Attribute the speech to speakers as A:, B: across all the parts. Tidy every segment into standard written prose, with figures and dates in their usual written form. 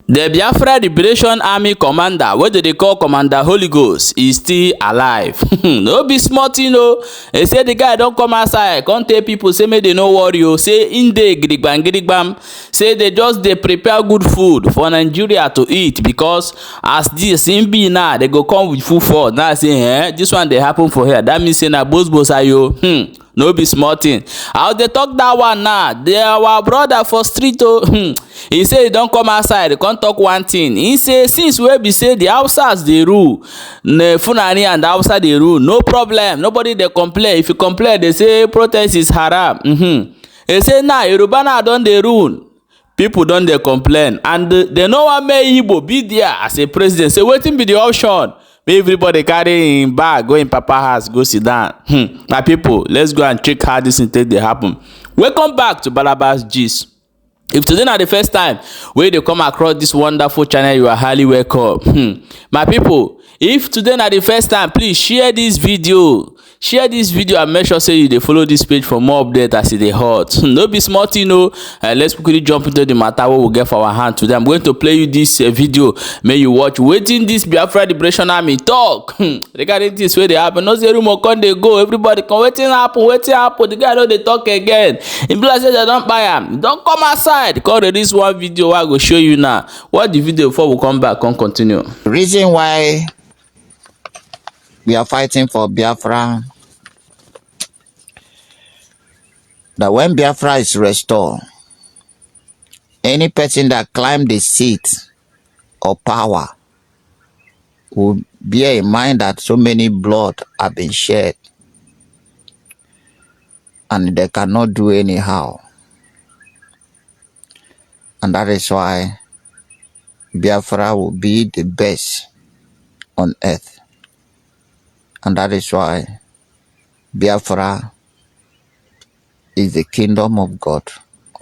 A: The Biafra Liberation Army commander wey dey call Commander Holy Ghost is still alive. No be small tin o. They say the guy don come outside come tell people say make they no worry o, say im dey gidigbam gidigbam, say they just dey prepare good food for Nigeria to eat, because as this im be now, they go come with full force. Now say this one dey happen for here, that means say na gbos ayo. No be small thing. As they talk that one now, they our brother for street he say he don come outside, he come talk one thing. He say since wey be say the Hausas dey rule, Fulani and the Hausa dey rule, no problem, nobody dey complain. If you complain, they say protest is haram. He say now Yoruba now don dey rule, people don dey complain, and they no wan make Igbo be there as a president. Say wetin be the option? Make everybody carry him bag go in papa house go sit down. My people, let's go and check how this thing take dey happen. Welcome back to Balabas Gist. If today na the first time wey dey come across this wonderful channel, you are highly welcome. My people, if today na the first time, please share this video and make sure say you dey follow this page for more updates as e dey hot. No be small thing o. Let's quickly jump into the matter wey we get for our hand today. I'm going to play you this video, make you watch wetin this Biafra Liberation Army talk regarding this wey dey happen. No say rumor come dey go, everybody come wetin happen, the guy no dey talk again. E be like say dem don kpai am, don come outside come release one video wey I go show you now. Watch the video before we come back come continue.
B: The reason why we are fighting for Biafra, that when Biafra is restored, any person that climb the seat of power will bear in mind that so many blood have been shed and they cannot do anyhow. And that is why Biafra will be the best on earth. And that is why Biafra is the kingdom of God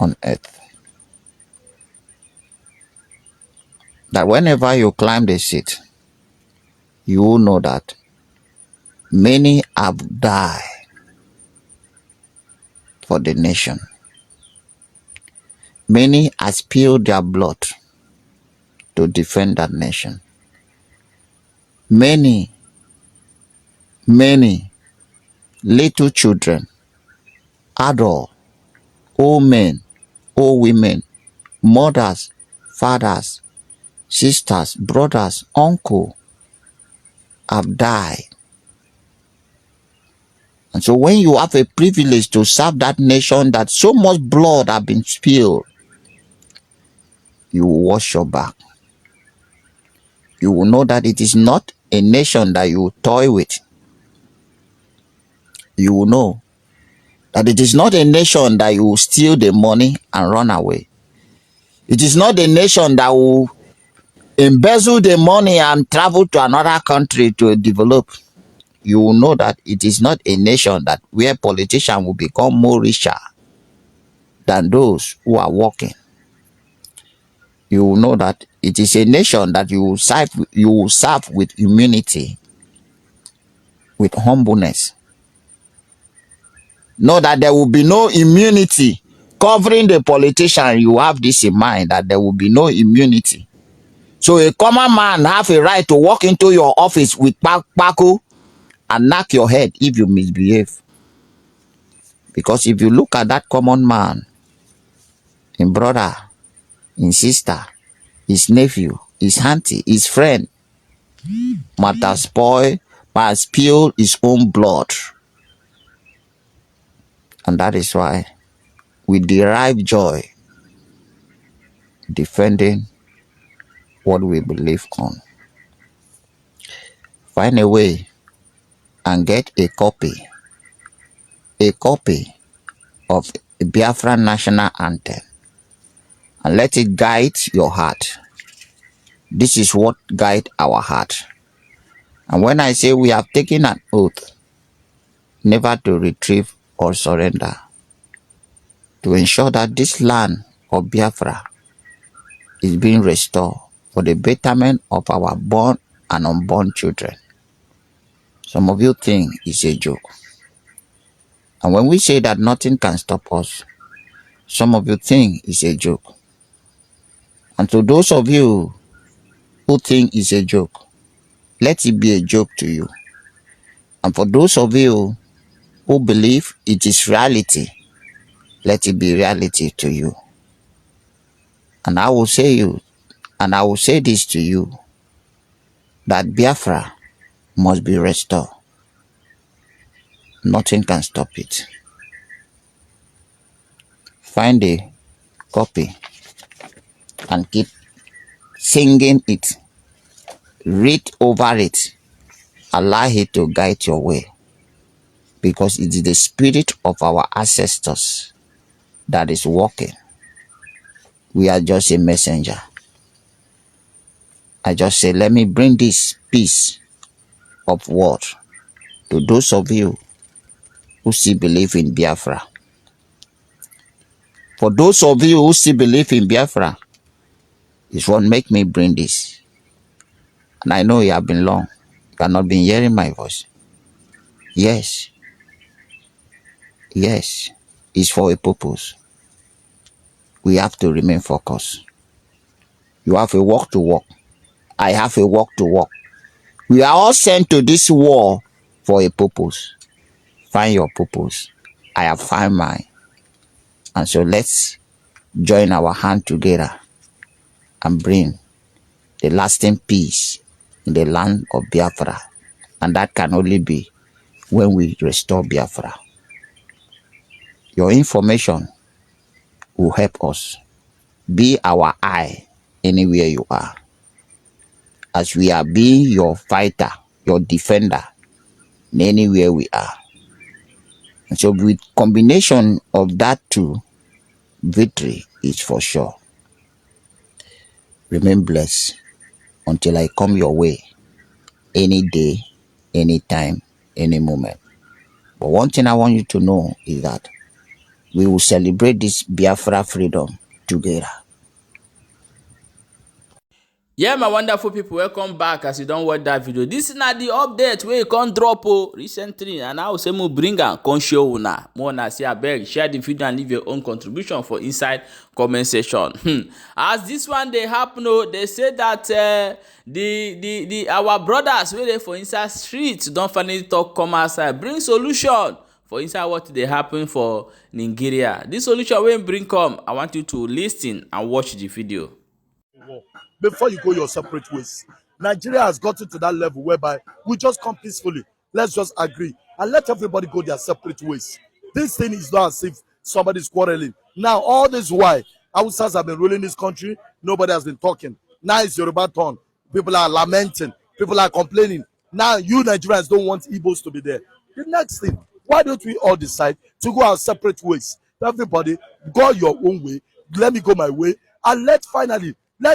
B: on earth. That whenever you climb the seat, you will know that many have died for the nation. Many have spilled their blood to defend that nation. Many little children, adults, old men, old women, mothers, fathers, sisters, brothers, uncles have died. And so when you have a privilege to serve that nation that so much blood have been spilled, you will wash your back. You will know that it is not a nation that you toy with. You will know that it is not a nation that you will steal the money and run away. It is not a nation that will embezzle the money and travel to another country to develop. You will know that it is not a nation that where politicians will become more richer than those who are working. You will know that it is a nation that you will serve with humility, with humbleness. Know that there will be no immunity covering the politician. You have this in mind, that there will be no immunity. So a common man have a right to walk into your office with kpako and knock your head if you misbehave. Because if you look at that common man, his brother, his sister, his nephew, his auntie, his friend, might have spoiled, might have spilled his own blood. And that is why we derive joy defending what we believe on. Find a way and get a copy of the Biafra national anthem and let it guide your heart. This is what guides our heart. And when I say we have taken an oath never to retrieve or surrender, to ensure that this land of Biafra is being restored for the betterment of our born and unborn children. Some of you think it's a joke. And when we say that nothing can stop us, some of you think it's a joke. And to those of you who think it's a joke, let it be a joke to you. And for those of you who believe it is reality, let it be reality to you. And I will say this to you, that Biafra must be restored. Nothing can stop it. Find a copy and keep singing it. Read over it. Allow it to guide your way. Because it is the spirit of our ancestors that is working. We are just a messenger. I just say, let me bring this piece of word to those of you who still believe in Biafra. For those of you who still believe in Biafra, it's what make me bring this. And I know you have been long. You have not been hearing my voice. Yes. Yes. It's for a purpose. We have to remain focused. You have a work to work. I have a work to work. We are all sent to this war for a purpose. Find your purpose. I have found mine. And so let's join our hand together and bring the lasting peace in the land of Biafra. And that can only be when we restore Biafra. Your information will help us. Be our eye anywhere you are. As we are being your fighter, your defender, anywhere we are. And so with combination of that two, victory is for sure. Remain blessed until I come your way any day, any time, any moment. But one thing I want you to know is that we will celebrate this Biafra freedom together.
A: Yeah, my wonderful people, welcome back. As you don't watch that video, this is not the update where you can't drop recently, and I will say we bring and come show una. More na say abeg share the video and leave your own contribution for inside comment section. As this one they happen, they say that our brothers wey dey for inside street don't finally talk come outside bring solution for inside what they happen for Nigeria. This solution wey bring come, I want you to listen and watch the video.
C: Before you go your separate ways. Nigeria has gotten to that level whereby we just come peacefully. Let's just agree and let everybody go their separate ways. This thing is not as if somebody's quarreling. Now, all this why Hausas have been ruling this country, nobody has been talking. Now it's Yoruba turn. People are lamenting. People are complaining. Now you Nigerians don't want Igbos to be there. The next thing, why don't we all decide to go our separate ways? Everybody, go your own way. Let me go my way. And let's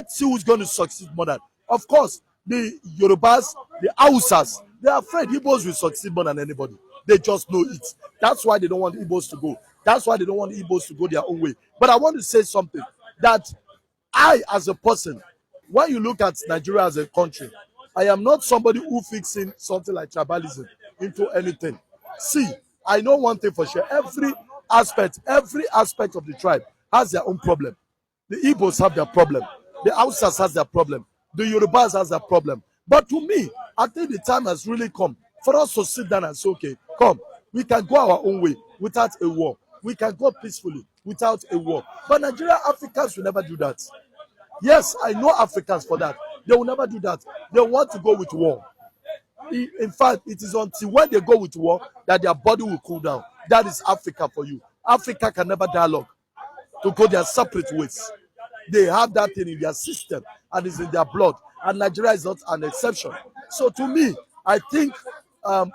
C: see who's going to succeed more than. Of course, the Yorubas, the Hausas, they are afraid Igbos will succeed more than anybody. They just know it. That's why they don't want Igbos to go. That's why they don't want Igbos to go their own way. But I want to say something that I, as a person, when you look at Nigeria as a country, I am not somebody who fixing something like tribalism into anything. See, I know one thing for sure. Every aspect of the tribe has their own problem. The Igbos have their problem. The Hausas has their problem. The Yorubas has their problem. But to me, I think the time has really come for us to sit down and say, okay, come, we can go our own way without a war. We can go peacefully without a war. But Nigerian Africans will never do that. Yes, I know Africans for that. They will never do that. They want to go with war. In fact, it is until when they go with war that their body will cool down. That is Africa for you. Africa can never dialogue to go their separate ways. They have that thing in their system and it's in their blood. And Nigeria is not an exception. So to me, I think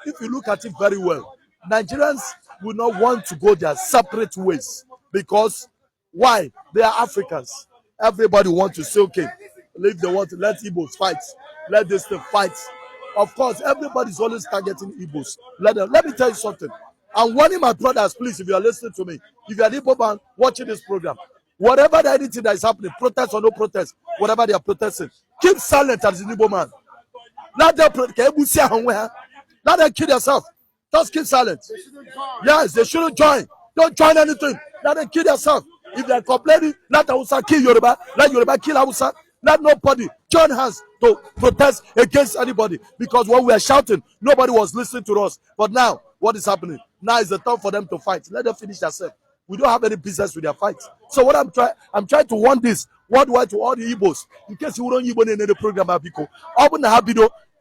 C: if you look at it very well, Nigerians will not want to go their separate ways because why? They are Africans. Everybody wants to say, okay, if they want to let Igbos fight, let this thing fight. Of course, everybody's always targeting Igbos. Let me tell you something. I'm warning my brothers, please, if you are listening to me, if you are an Igbo man watching this program, whatever anything that is happening, protest or no protest, whatever they are protesting, keep silent as an Igbo man. Let them kill themselves. Just keep silent. Yes, they shouldn't join. Don't join anything. Let them kill themselves. If they are complaining, let Hausa kill Yoruba, let Yoruba kill Hausa. Let nobody join hands to protest against anybody, because when we are shouting, nobody was listening to us. But now, what is happening? Now is the time for them to fight. Let them finish themselves. We don't have any business with their fights. So what I'm trying to warn this worldwide to all the Igbos, in case you don't even in the program, people.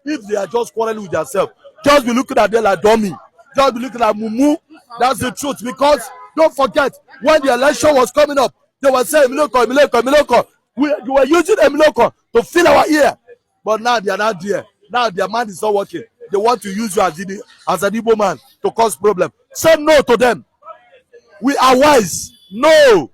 C: If they are just quarreling with themselves, just be looking at them like dummy. Just be looking at Mumu. That's the truth. Because don't forget, when the election was coming up, they were saying Miloko. We were using Miloko to fill our ear. But now they are not there. Now their mind is not working. They want to use you as an Igbo man to cause problem. Say no to them. We are wise. No.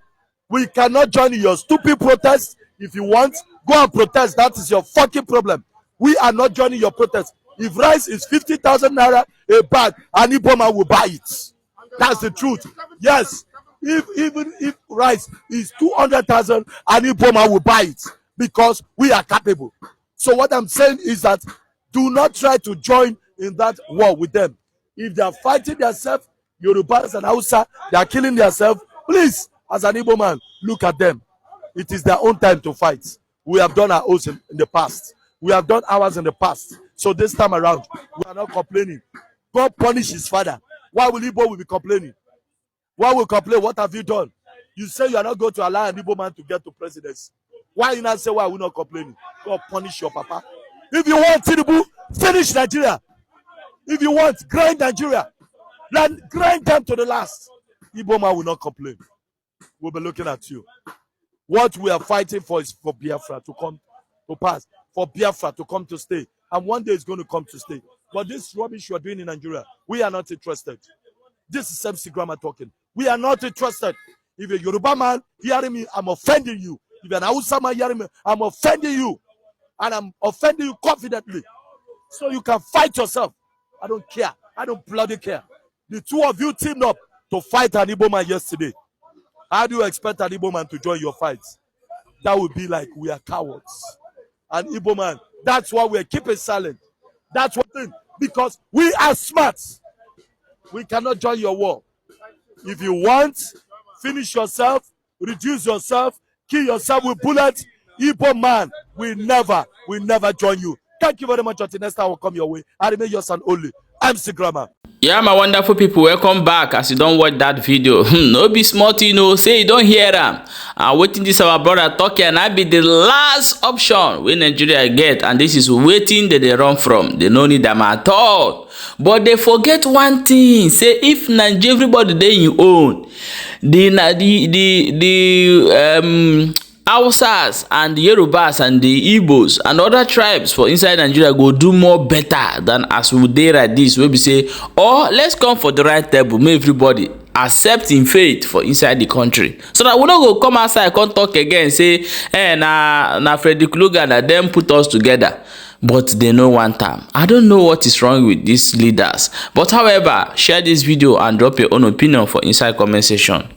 C: We cannot join in your stupid protest. If you want, go and protest. That is your fucking problem. We are not joining your protest. If rice is 50,000 naira a bag, an Igbo man will buy it. That's the truth. Yes. Even if rice is 200,000, an Igbo man will buy it, because we are capable. So what I'm saying is that do not try to join in that war with them. If they are fighting themselves, Yorubas and Hausa, they are killing themselves, please, as an Igbo man, look at them. It is their own time to fight. We have done our own in the past. We have done ours in the past. So this time around, we are not complaining. God punish his father. Why will Igbo be complaining? Why will complain? What have you done? You say you are not going to allow an Igbo man to get to presidency. Why you not say why are we not complaining? God punish your papa. If you want Tinubu, finish Nigeria. If you want, grind Nigeria. Grind them to the last. Igbo man will not complain. We'll be looking at you. What we are fighting for is for Biafra to come to pass, for Biafra to come to stay. And one day it's going to come to stay. But this rubbish you are doing in Nigeria, we are not interested. This is MC Grammar talking. We are not interested. If you're a Yoruba man hearing me, I'm offending you. If you're an Hausa man hearing me, I'm offending you. And I'm offending you confidently. So you can fight yourself. I don't care. I don't bloody care. The two of you teamed up to fight an Igbo man yesterday. How do you expect an Igbo man to join your fights? That would be like we are cowards. An Igbo man, that's why we're keeping silent. That's one thing. Because we are smart. We cannot join your war. If you want, finish yourself, reduce yourself, kill yourself with bullets. Igbo man will never join you. Thank you very much. Until next time, I will come your way. I remain yours and only. MC Grammar.
A: Yeah, my wonderful people, welcome back. As you don't watch that video, no be smart, say you don't hear them. And waiting this our brother talking, and I be the last option when Nigeria get, and this is waiting that they run from. They don't need them at all. But they forget one thing. Say if Nigeria, everybody they you own, the Hausas and the Yorubas and the Igbos and other tribes for inside Nigeria go do more better than as we dey like this, where we say, oh, let's come for the right table, make everybody accept in faith for inside the country. So that we don't go come outside, come talk again, say, na Frederick Logan and them put us together. But they know one time. I don't know what is wrong with these leaders. But however, share this video and drop your own opinion for inside comment section.